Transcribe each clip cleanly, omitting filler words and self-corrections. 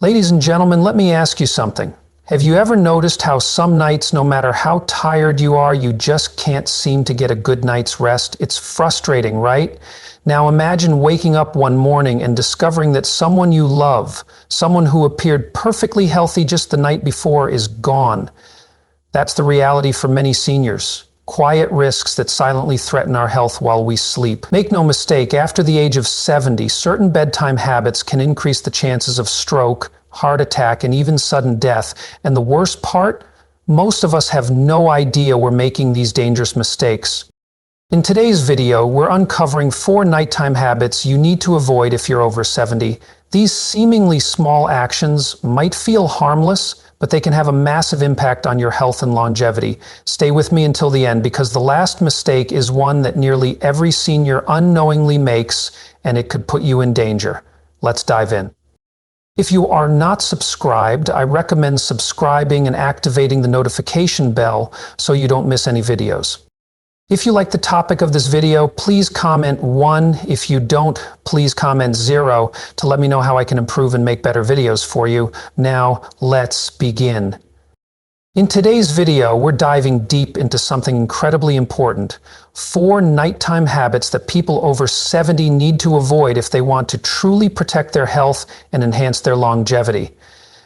Ladies and gentlemen, let me ask you something. Have you ever noticed how some nights, no matter how tired you are, you just can't seem to get a good night's rest? It's frustrating, right? Now imagine waking up one morning and discovering that someone you love, someone who appeared perfectly healthy just the night before, is gone. That's the reality for many seniors. Quiet risks that silently threaten our health while we sleep. Make no mistake, after the age of 70, certain bedtime habits can increase the chances of stroke, heart attack, and even sudden death. And the worst part? Most of us have no idea we're making these dangerous mistakes. In today's video, we're uncovering 4 nighttime habits you need to avoid if you're over 70. These seemingly small actions might feel harmless, but they can have a massive impact on your health and longevity. Stay with me until the end, because the last mistake is one that nearly every senior unknowingly makes, and it could put you in danger. Let's dive in. If you are not subscribed, I recommend subscribing and activating the notification bell so you don't miss any videos. If you like the topic of this video, please comment 1. If you don't, please comment 0 to let me know how I can improve and make better videos for you. Now, let's begin. In today's video, we're diving deep into something incredibly important. 4 nighttime habits that people over 70 need to avoid if they want to truly protect their health and enhance their longevity.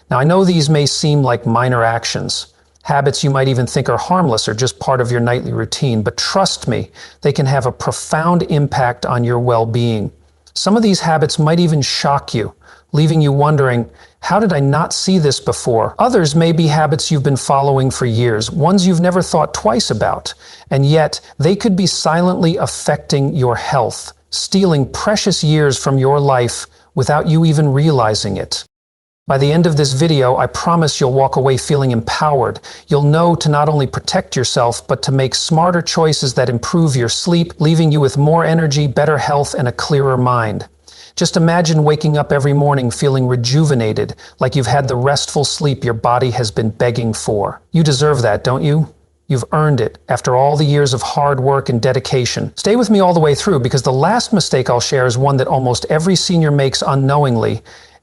Now, I know these may seem like minor actions. Habits you might even think are harmless or just part of your nightly routine, but trust me, they can have a profound impact on your well-being. Some of these habits might even shock you, leaving you wondering, how did I not see this before? Others may be habits you've been following for years, ones you've never thought twice about, and yet they could be silently affecting your health, stealing precious years from your life without you even realizing it. By the end of this video, I promise you'll walk away feeling empowered. You'll know to not only protect yourself, but to make smarter choices that improve your sleep, leaving you with more energy, better health, and a clearer mind. Just imagine waking up every morning feeling rejuvenated, like you've had the restful sleep your body has been begging for. You deserve that, don't you? You've earned it after all the years of hard work and dedication. Stay with me all the way through, because the last mistake I'll share is one that almost every senior makes unknowingly.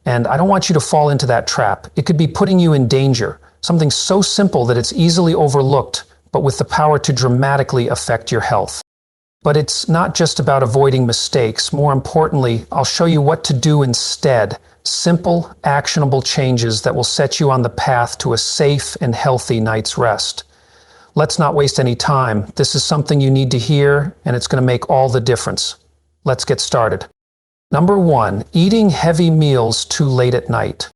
And I don't want you to fall into that trap. It could be putting you in danger, something so simple that it's easily overlooked, but with the power to dramatically affect your health. But it's not just about avoiding mistakes. More importantly, I'll show you what to do instead. Simple, actionable changes that will set you on the path to a safe and healthy night's rest. Let's not waste any time. This is something you need to hear, and it's going to make all the difference. Let's get started. Number 1, eating heavy meals too late at night.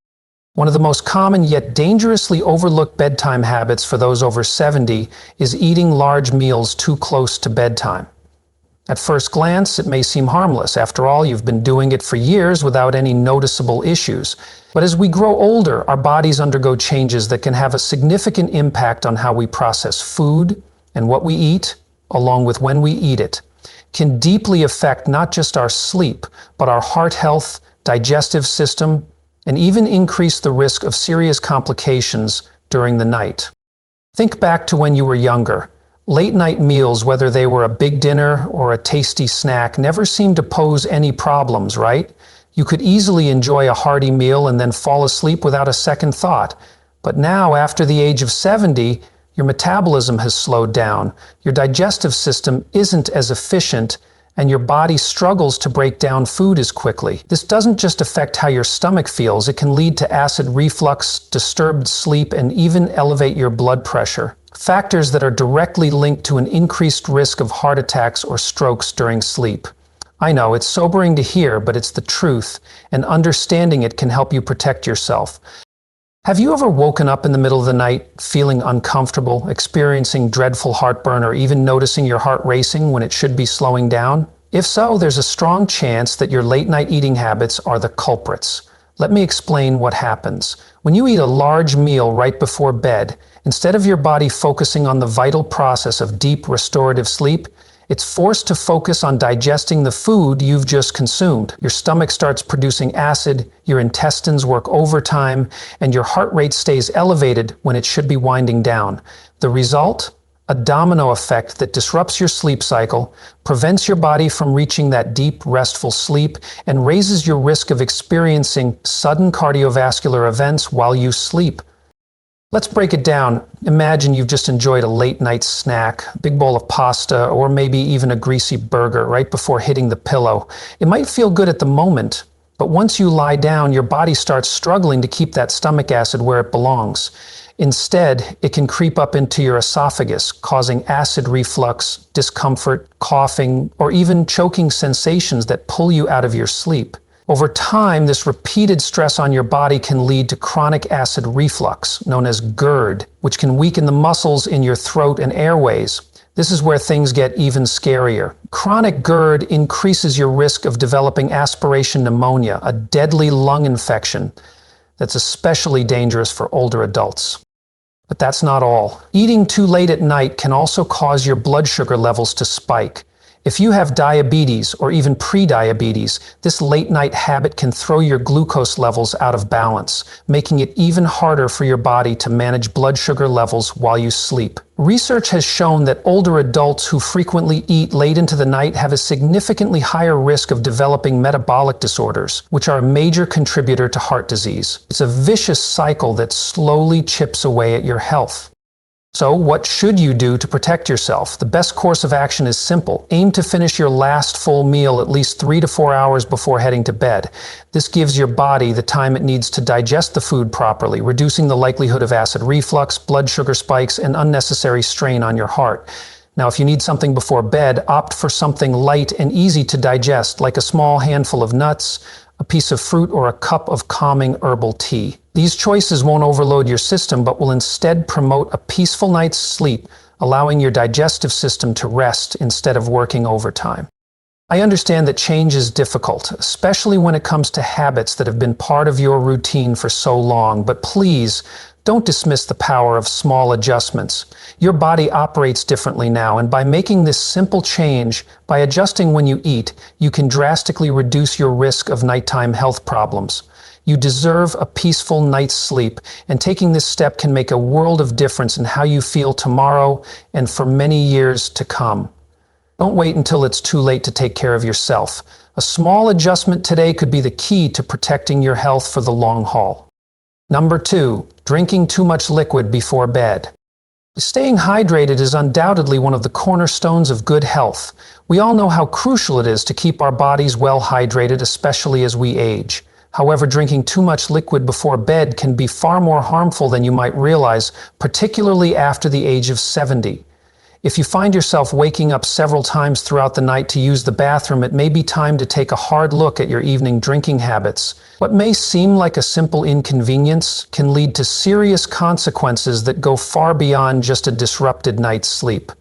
One of the most common yet dangerously overlooked bedtime habits for those over 70 is eating large meals too close to bedtime. At first glance, it may seem harmless. After all, you've been doing it for years without any noticeable issues. But as we grow older, our bodies undergo changes that can have a significant impact on how we process food and what we eat, along with when we eat it. Can deeply affect not just our sleep, but our heart health, digestive system, and even increase the risk of serious complications during the night. Think back to when you were younger. Late night meals, whether they were a big dinner or a tasty snack, never seemed to pose any problems, right? You could easily enjoy a hearty meal and then fall asleep without a second thought. But now, after the age of 70, your metabolism has slowed down, your digestive system isn't as efficient, and your body struggles to break down food as quickly. This doesn't just affect how your stomach feels, it can lead to acid reflux, disturbed sleep, and even elevate your blood pressure. Factors that are directly linked to an increased risk of heart attacks or strokes during sleep. I know, it's sobering to hear, but it's the truth, and understanding it can help you protect yourself. Have you ever woken up in the middle of the night feeling uncomfortable, experiencing dreadful heartburn, or even noticing your heart racing when it should be slowing down? If so, there's a strong chance that your late-night eating habits are the culprits. Let me explain what happens. When you eat a large meal right before bed, instead of your body focusing on the vital process of deep restorative sleep, it's forced to focus on digesting the food you've just consumed. Your stomach starts producing acid, your intestines work overtime, and your heart rate stays elevated when it should be winding down. The result? a domino effect that disrupts your sleep cycle, prevents your body from reaching that deep, restful sleep, and raises your risk of experiencing sudden cardiovascular events while you sleep. Let's break it down. Imagine you've just enjoyed a late night snack, a big bowl of pasta, or maybe even a greasy burger right before hitting the pillow. It might feel good at the moment, but once you lie down, your body starts struggling to keep that stomach acid where it belongs. Instead, it can creep up into your esophagus, causing acid reflux, discomfort, coughing, or even choking sensations that pull you out of your sleep. Over time, this repeated stress on your body can lead to chronic acid reflux, known as GERD, which can weaken the muscles in your throat and airways. This is where things get even scarier. Chronic GERD increases your risk of developing aspiration pneumonia, a deadly lung infection that's especially dangerous for older adults. But that's not all. Eating too late at night can also cause your blood sugar levels to spike. If you have diabetes or even pre-diabetes, this late-night habit can throw your glucose levels out of balance, making it even harder for your body to manage blood sugar levels while you sleep. Research has shown that older adults who frequently eat late into the night have a significantly higher risk of developing metabolic disorders, which are a major contributor to heart disease. It's a vicious cycle that slowly chips away at your health. So, what should you do to protect yourself? The best course of action is simple. Aim to finish your last full meal at least 3 to 4 hours before heading to bed. This gives your body the time it needs to digest the food properly, reducing the likelihood of acid reflux, blood sugar spikes, and unnecessary strain on your heart. Now, if you need something before bed, opt for something light and easy to digest, like a small handful of nuts, a piece of fruit, or a cup of calming herbal tea. These choices won't overload your system, but will instead promote a peaceful night's sleep, allowing your digestive system to rest instead of working overtime. I understand that change is difficult, especially when it comes to habits that have been part of your routine for so long, but please, don't dismiss the power of small adjustments. Your body operates differently now, and by making this simple change, by adjusting when you eat, you can drastically reduce your risk of nighttime health problems. You deserve a peaceful night's sleep, and taking this step can make a world of difference in how you feel tomorrow and for many years to come. Don't wait until it's too late to take care of yourself. A small adjustment today could be the key to protecting your health for the long haul. Number 2, drinking too much liquid before bed. Staying hydrated is undoubtedly one of the cornerstones of good health. We all know how crucial it is to keep our bodies well hydrated, especially as we age. However, drinking too much liquid before bed can be far more harmful than you might realize, particularly after the age of 70. If you find yourself waking up several times throughout the night to use the bathroom, it may be time to take a hard look at your evening drinking habits. What may seem like a simple inconvenience can lead to serious consequences that go far beyond just a disrupted night's sleep.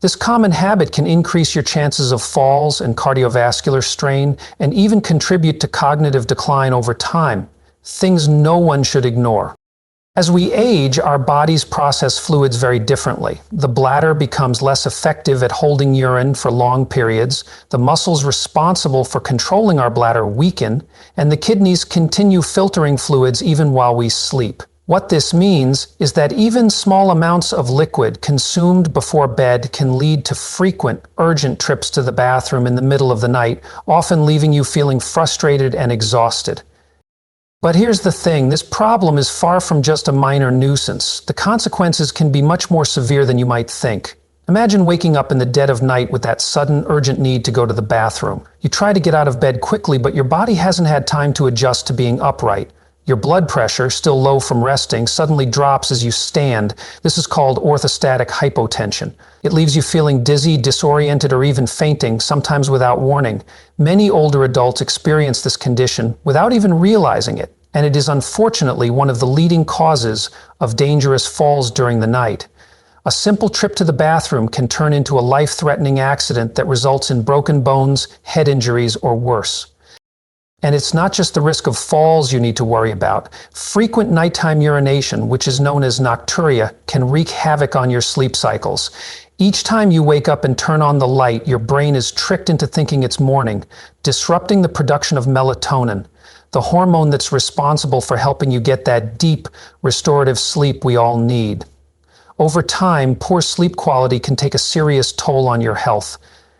This common habit can increase your chances of falls and cardiovascular strain, and even contribute to cognitive decline over time, things no one should ignore. As we age, our bodies process fluids very differently. The bladder becomes less effective at holding urine for long periods, the muscles responsible for controlling our bladder weaken, and the kidneys continue filtering fluids even while we sleep. What this means is that even small amounts of liquid consumed before bed can lead to frequent, urgent trips to the bathroom in the middle of the night, often leaving you feeling frustrated and exhausted. But here's the thing, this problem is far from just a minor nuisance. The consequences can be much more severe than you might think. Imagine waking up in the dead of night with that sudden, urgent need to go to the bathroom. You try to get out of bed quickly, but your body hasn't had time to adjust to being upright. Your blood pressure, still low from resting, suddenly drops as you stand. This is called orthostatic hypotension. It leaves you feeling dizzy, disoriented, or even fainting, sometimes without warning. Many older adults experience this condition without even realizing it, and it is unfortunately one of the leading causes of dangerous falls during the night. A simple trip to the bathroom can turn into a life-threatening accident that results in broken bones, head injuries, or worse. And it's not just the risk of falls you need to worry about. Frequent nighttime urination, which is known as nocturia, can wreak havoc on your sleep cycles. Each time you wake up and turn on the light, your brain is tricked into thinking it's morning, disrupting the production of melatonin, the hormone that's responsible for helping you get that deep, restorative sleep we all need. Over time, poor sleep quality can take a serious toll on your health.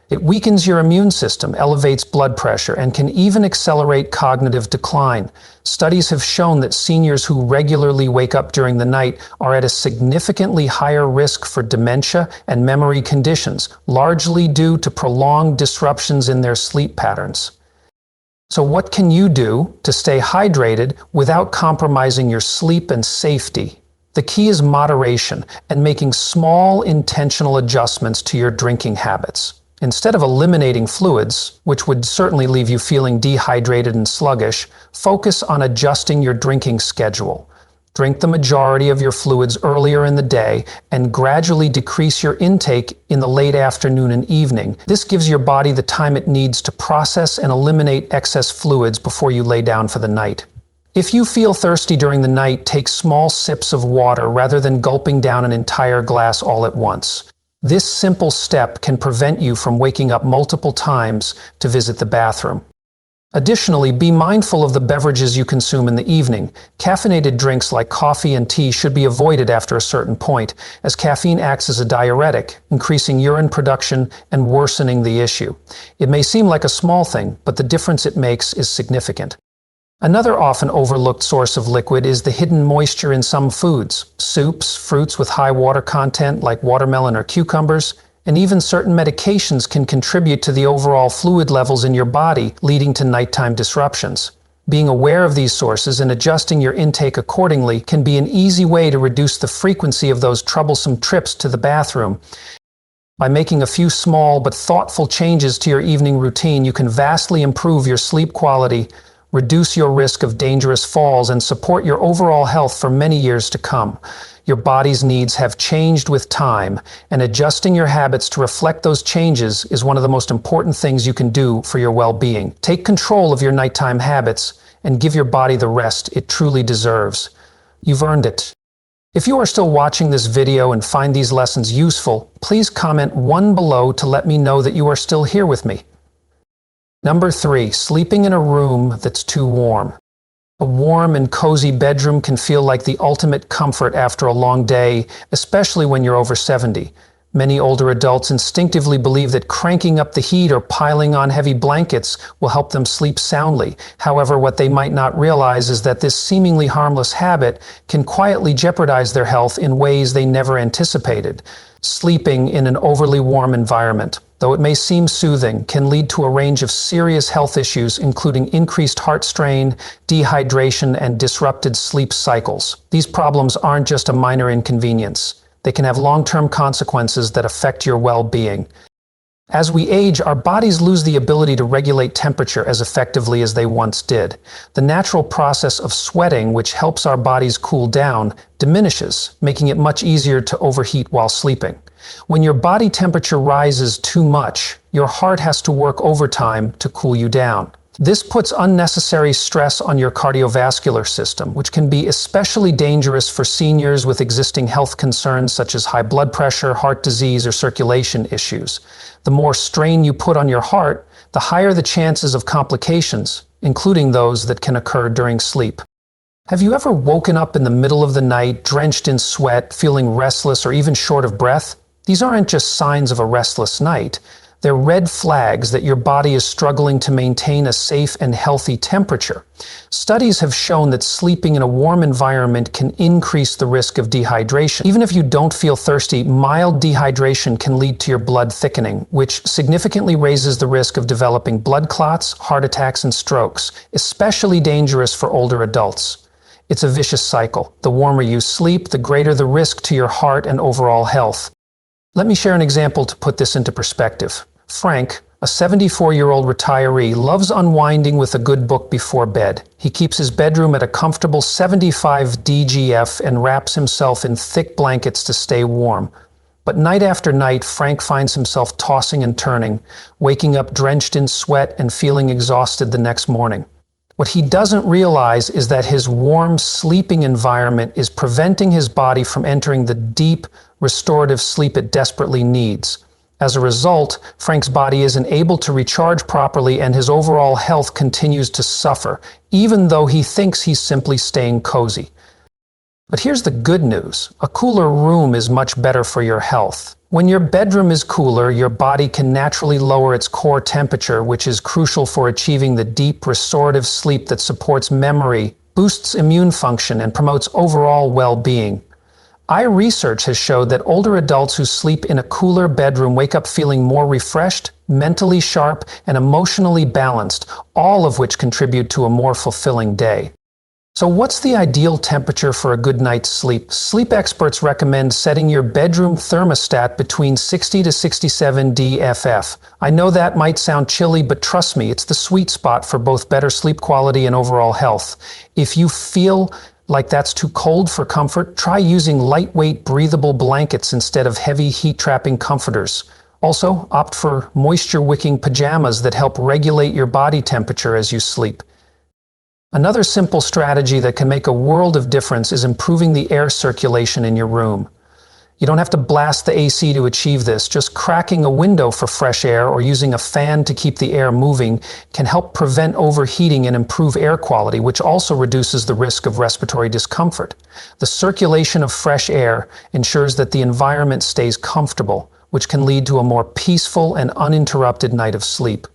It weakens your immune system, elevates blood pressure, and can even accelerate cognitive decline. Studies have shown that seniors who regularly wake up during the night are at a significantly higher risk for dementia and memory conditions, largely due to prolonged disruptions in their sleep patterns. So what can you do to stay hydrated without compromising your sleep and safety? The key is moderation and making small, intentional adjustments to your drinking habits. Instead of eliminating fluids, which would certainly leave you feeling dehydrated and sluggish, focus on adjusting your drinking schedule. Drink the majority of your fluids earlier in the day and gradually decrease your intake in the late afternoon and evening. This gives your body the time it needs to process and eliminate excess fluids before you lay down for the night. If you feel thirsty during the night, take small sips of water rather than gulping down an entire glass all at once. This simple step can prevent you from waking up multiple times to visit the bathroom. Additionally, be mindful of the beverages you consume in the evening. Caffeinated drinks like coffee and tea should be avoided after a certain point, as caffeine acts as a diuretic, increasing urine production and worsening the issue. It may seem like a small thing, but the difference it makes is significant. Another often overlooked source of liquid is the hidden moisture in some foods. Soups, fruits with high water content like watermelon or cucumbers, and even certain medications can contribute to the overall fluid levels in your body, leading to nighttime disruptions. Being aware of these sources and adjusting your intake accordingly can be an easy way to reduce the frequency of those troublesome trips to the bathroom. By making a few small but thoughtful changes to your evening routine, you can vastly improve your sleep quality, reduce your risk of dangerous falls, and support your overall health for many years to come. Your body's needs have changed with time, and adjusting your habits to reflect those changes is one of the most important things you can do for your well-being. Take control of your nighttime habits and give your body the rest it truly deserves. You've earned it. If you are still watching this video and find these lessons useful, please comment 1 below to let me know that you are still here with me. Number 3, sleeping in a room that's too warm. A warm and cozy bedroom can feel like the ultimate comfort after a long day, especially when you're over 70. Many older adults instinctively believe that cranking up the heat or piling on heavy blankets will help them sleep soundly. However, what they might not realize is that this seemingly harmless habit can quietly jeopardize their health in ways they never anticipated. Sleeping in an overly warm environment, though it may seem soothing, can lead to a range of serious health issues, including increased heart strain, dehydration, and disrupted sleep cycles. These problems aren't just a minor inconvenience. They can have long-term consequences that affect your well-being. As we age, our bodies lose the ability to regulate temperature as effectively as they once did. The natural process of sweating, which helps our bodies cool down, diminishes, making it much easier to overheat while sleeping. When your body temperature rises too much, your heart has to work overtime to cool you down. This puts unnecessary stress on your cardiovascular system, which can be especially dangerous for seniors with existing health concerns such as high blood pressure, heart disease, or circulation issues. The more strain you put on your heart, the higher the chances of complications, including those that can occur during sleep. Have you ever woken up in the middle of the night, drenched in sweat, feeling restless or even short of breath? These aren't just signs of a restless night. They're red flags that your body is struggling to maintain a safe and healthy temperature. Studies have shown that sleeping in a warm environment can increase the risk of dehydration. Even if you don't feel thirsty, mild dehydration can lead to your blood thickening, which significantly raises the risk of developing blood clots, heart attacks, and strokes, especially dangerous for older adults. It's a vicious cycle. The warmer you sleep, the greater the risk to your heart and overall health. Let me share an example to put this into perspective. Frank, a 74-year-old retiree, loves unwinding with a good book before bed. He keeps his bedroom at a comfortable 75 DGF and wraps himself in thick blankets to stay warm. But night after night, Frank finds himself tossing and turning, waking up drenched in sweat and feeling exhausted the next morning. What he doesn't realize is that his warm sleeping environment is preventing his body from entering the deep, restorative sleep it desperately needs. As a result, Frank's body isn't able to recharge properly and his overall health continues to suffer, even though he thinks he's simply staying cozy. But here's the good news. A cooler room is much better for your health. When your bedroom is cooler, your body can naturally lower its core temperature, which is crucial for achieving the deep, restorative sleep that supports memory, boosts immune function, and promotes overall well-being. Research has showed that older adults who sleep in a cooler bedroom wake up feeling more refreshed, mentally sharp, and emotionally balanced, all of which contribute to a more fulfilling day. So what's the ideal temperature for a good night's sleep? Sleep experts recommend setting your bedroom thermostat between 60 to 67 dFF. I know that might sound chilly, but trust me, it's the sweet spot for both better sleep quality and overall health. If you feel like that's too cold for comfort, try using lightweight, breathable blankets instead of heavy, heat-trapping comforters. Also, opt for moisture-wicking pajamas that help regulate your body temperature as you sleep. Another simple strategy that can make a world of difference is improving the air circulation in your room. You don't have to blast the AC to achieve this. Just cracking a window for fresh air or using a fan to keep the air moving can help prevent overheating and improve air quality, which also reduces the risk of respiratory discomfort. The circulation of fresh air ensures that the environment stays comfortable, which can lead to a more peaceful and uninterrupted night of sleep.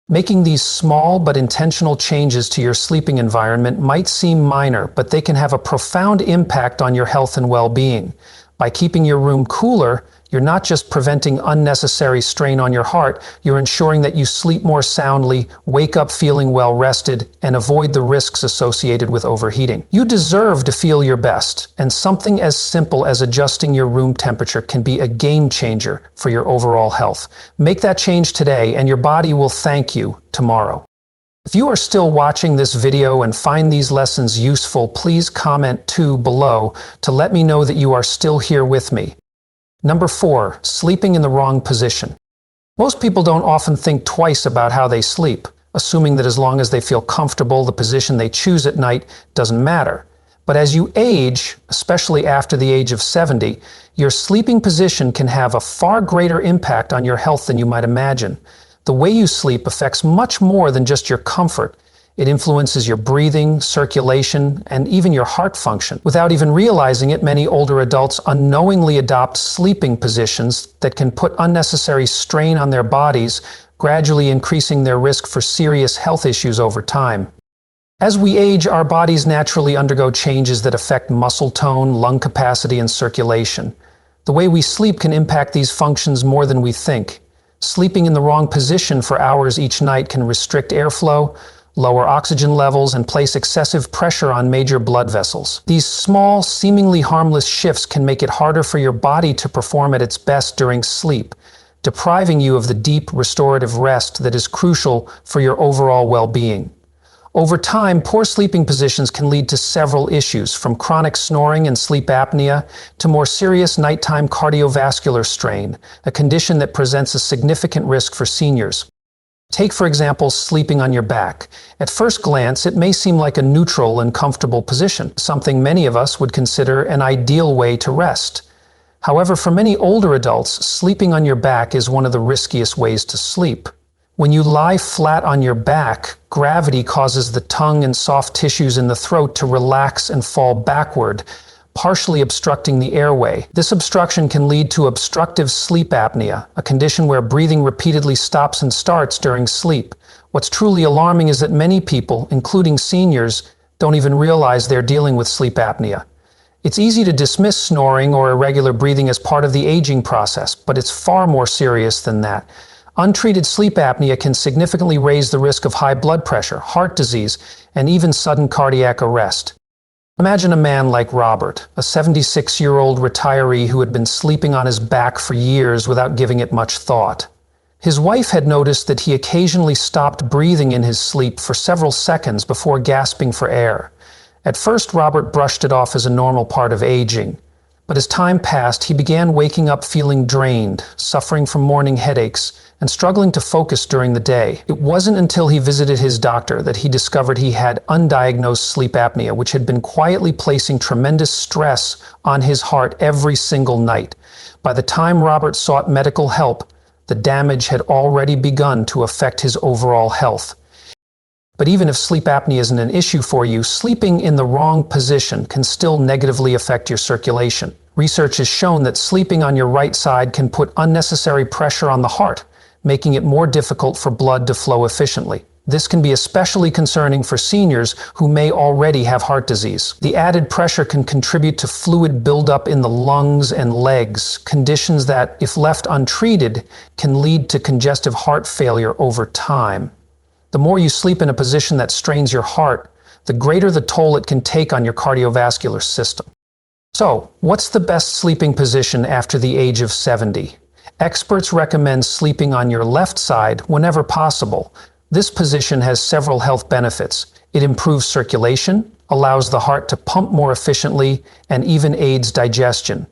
Making these small but intentional changes to your sleeping environment might seem minor, but they can have a profound impact on your health and well-being. By keeping your room cooler, you're not just preventing unnecessary strain on your heart, you're ensuring that you sleep more soundly, wake up feeling well rested, and avoid the risks associated with overheating. You deserve to feel your best, and something as simple as adjusting your room temperature can be a game changer for your overall health. Make that change today, and your body will thank you tomorrow. If you are still watching this video and find these lessons useful, please comment below to let me know that you are still here with me. Number 4, sleeping in the wrong position. Most people don't often think twice about how they sleep, assuming that as long as they feel comfortable, the position they choose at night doesn't matter. But as you age, especially after the age of 70, your sleeping position can have a far greater impact on your health than you might imagine. The way you sleep affects much more than just your comfort. It influences your breathing, circulation, and even your heart function. Without even realizing it, many older adults unknowingly adopt sleeping positions that can put unnecessary strain on their bodies, gradually increasing their risk for serious health issues over time. As we age, our bodies naturally undergo changes that affect muscle tone, lung capacity, and circulation. The way we sleep can impact these functions more than we think. Sleeping in the wrong position for hours each night can restrict airflow, lower oxygen levels, and place excessive pressure on major blood vessels. These small, seemingly harmless shifts can make it harder for your body to perform at its best during sleep, depriving you of the deep, restorative rest that is crucial for your overall well-being. Over time, poor sleeping positions can lead to several issues, from chronic snoring and sleep apnea to more serious nighttime cardiovascular strain, a condition that presents a significant risk for seniors. Take, for example, sleeping on your back. At first glance, it may seem like a neutral and comfortable position, something many of us would consider an ideal way to rest. However, for many older adults, sleeping on your back is one of the riskiest ways to sleep. When you lie flat on your back, gravity causes the tongue and soft tissues in the throat to relax and fall backward, partially obstructing the airway. This obstruction can lead to obstructive sleep apnea, a condition where breathing repeatedly stops and starts during sleep. What's truly alarming is that many people, including seniors, don't even realize they're dealing with sleep apnea. It's easy to dismiss snoring or irregular breathing as part of the aging process, but it's far more serious than that. Untreated sleep apnea can significantly raise the risk of high blood pressure, heart disease, and even sudden cardiac arrest. Imagine a man like Robert, a 76-year-old retiree who had been sleeping on his back for years without giving it much thought. His wife had noticed that he occasionally stopped breathing in his sleep for several seconds before gasping for air. At first, Robert brushed it off as a normal part of aging. But as time passed, he began waking up feeling drained, suffering from morning headaches, and struggling to focus during the day. It wasn't until he visited his doctor that he discovered he had undiagnosed sleep apnea, which had been quietly placing tremendous stress on his heart every single night. By the time Robert sought medical help, the damage had already begun to affect his overall health. But even if sleep apnea isn't an issue for you, sleeping in the wrong position can still negatively affect your circulation. Research has shown that sleeping on your right side can put unnecessary pressure on the heart, making it more difficult for blood to flow efficiently. This can be especially concerning for seniors who may already have heart disease. The added pressure can contribute to fluid buildup in the lungs and legs, conditions that, if left untreated, can lead to congestive heart failure over time. The more you sleep in a position that strains your heart, the greater the toll it can take on your cardiovascular system. So, what's the best sleeping position after the age of 70? Experts recommend sleeping on your left side whenever possible. This position has several health benefits. It improves circulation, allows the heart to pump more efficiently, and even aids digestion.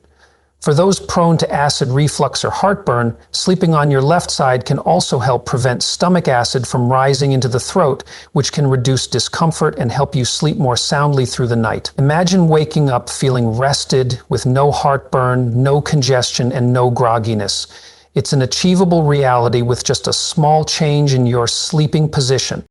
For those prone to acid reflux or heartburn, sleeping on your left side can also help prevent stomach acid from rising into the throat, which can reduce discomfort and help you sleep more soundly through the night. Imagine waking up feeling rested, with no heartburn, no congestion, and no grogginess. It's an achievable reality with just a small change in your sleeping position.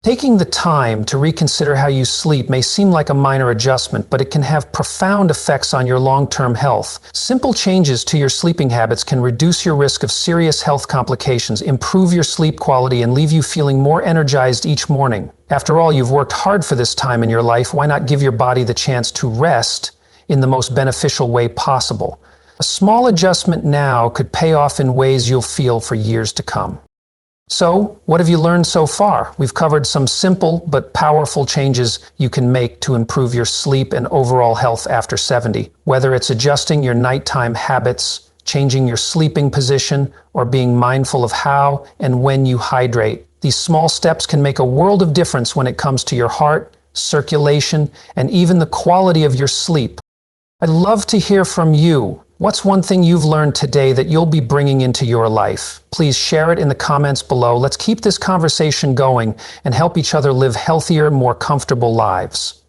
Taking the time to reconsider how you sleep may seem like a minor adjustment, but it can have profound effects on your long-term health. Simple changes to your sleeping habits can reduce your risk of serious health complications, improve your sleep quality, and leave you feeling more energized each morning. After all, you've worked hard for this time in your life. Why not give your body the chance to rest in the most beneficial way possible? A small adjustment now could pay off in ways you'll feel for years to come. So, what have you learned so far? We've covered some simple but powerful changes you can make to improve your sleep and overall health after 70. Whether it's adjusting your nighttime habits, changing your sleeping position, or being mindful of how and when you hydrate, these small steps can make a world of difference when it comes to your heart, circulation, and even the quality of your sleep. I'd love to hear from you. What's one thing you've learned today that you'll be bringing into your life? Please share it in the comments below. Let's keep this conversation going and help each other live healthier, more comfortable lives.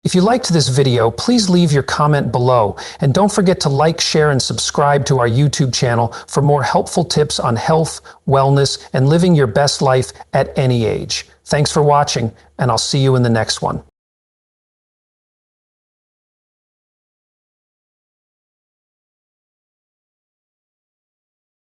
If you liked this video, please leave your comment below, and don't forget to like, share, and subscribe to our YouTube channel for more helpful tips on health, wellness, and living your best life at any age. Thanks for watching, and I'll see you in the next one.